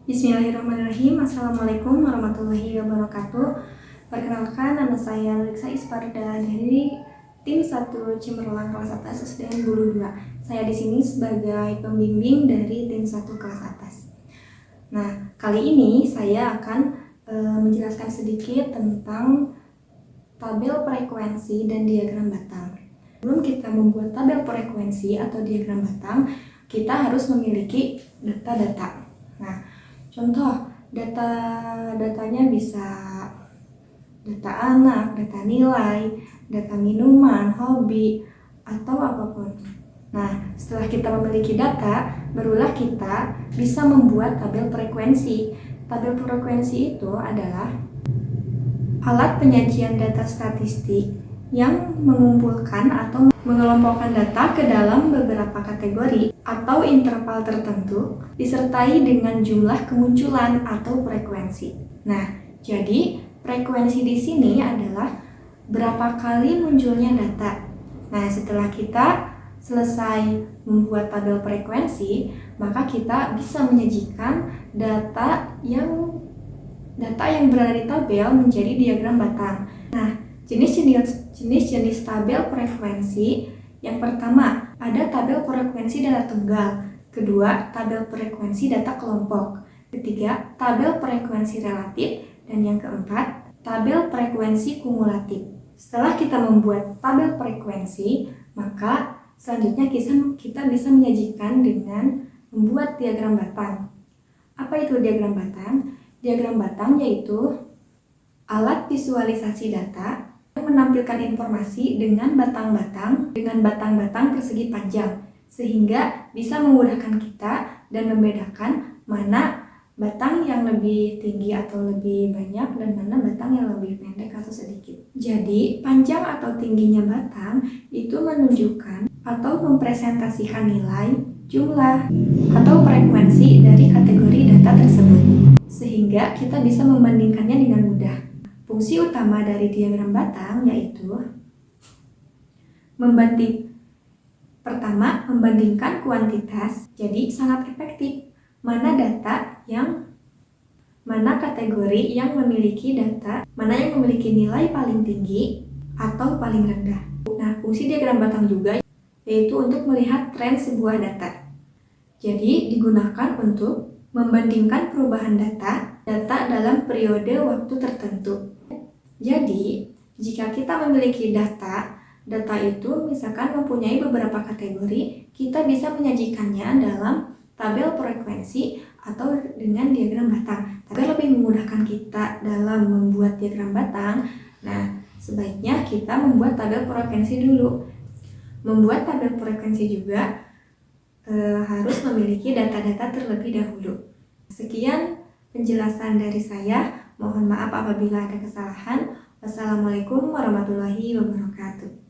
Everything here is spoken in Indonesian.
Bismillahirrahmanirrahim. Assalamualaikum warahmatullahi wabarakatuh. Perkenalkan, nama saya Lisa Isparda dari tim 1 Cemerlang kelas atas SDN Bulu 2. Saya di sini sebagai pembimbing dari tim 1 kelas atas. Nah, kali ini saya akan menjelaskan sedikit tentang tabel frekuensi dan diagram batang. Sebelum kita membuat tabel frekuensi atau diagram batang, kita harus memiliki data-data. Nah, contoh datanya bisa data anak, data nilai, data minuman, hobi, atau apapun. Nah, setelah kita memiliki data, barulah kita bisa membuat tabel frekuensi. Tabel frekuensi itu adalah alat penyajian data statistik yang mengumpulkan atau mengelompokkan data ke dalam beberapa kategori atau interval tertentu disertai dengan jumlah kemunculan atau frekuensi. Nah, jadi frekuensi di sini adalah berapa kali munculnya data. Nah, setelah kita selesai membuat tabel frekuensi, maka kita bisa menyajikan data yang berada di tabel menjadi diagram batang. Nah, jenis-jenis tabel frekuensi, yang pertama ada tabel frekuensi data tunggal, kedua tabel frekuensi data kelompok, ketiga tabel frekuensi relatif, dan yang keempat tabel frekuensi kumulatif. Setelah kita membuat tabel frekuensi, maka selanjutnya kita bisa menyajikan dengan membuat diagram batang. Apa itu diagram batang? Diagram batang yaitu alat visualisasi data yang menampilkan informasi dengan batang-batang persegi panjang, sehingga bisa memudahkan kita dan membedakan mana batang yang lebih tinggi atau lebih banyak dan mana batang yang lebih pendek atau sedikit. Jadi, panjang atau tingginya batang itu menunjukkan atau mempresentasikan nilai, jumlah, atau frekuensi dari kategori data tersebut, sehingga kita bisa membandingkannya dengan mudah. Fungsi utama dari diagram batang yaitu membandingkan kuantitas. Jadi sangat efektif mana kategori yang memiliki data, mana yang memiliki nilai paling tinggi atau paling rendah. Nah, fungsi diagram batang juga yaitu untuk melihat tren sebuah data. Jadi digunakan untuk membandingkan perubahan data dalam periode waktu tertentu. Jadi, jika kita memiliki data itu misalkan mempunyai beberapa kategori, kita bisa menyajikannya dalam tabel frekuensi atau dengan diagram batang. Tapi lebih memudahkan kita dalam membuat diagram batang, nah sebaiknya kita membuat tabel frekuensi dulu. Membuat tabel frekuensi juga harus memiliki data-data terlebih dahulu. Sekian penjelasan dari saya. Mohon maaf apabila ada kesalahan. Wassalamualaikum warahmatullahi wabarakatuh.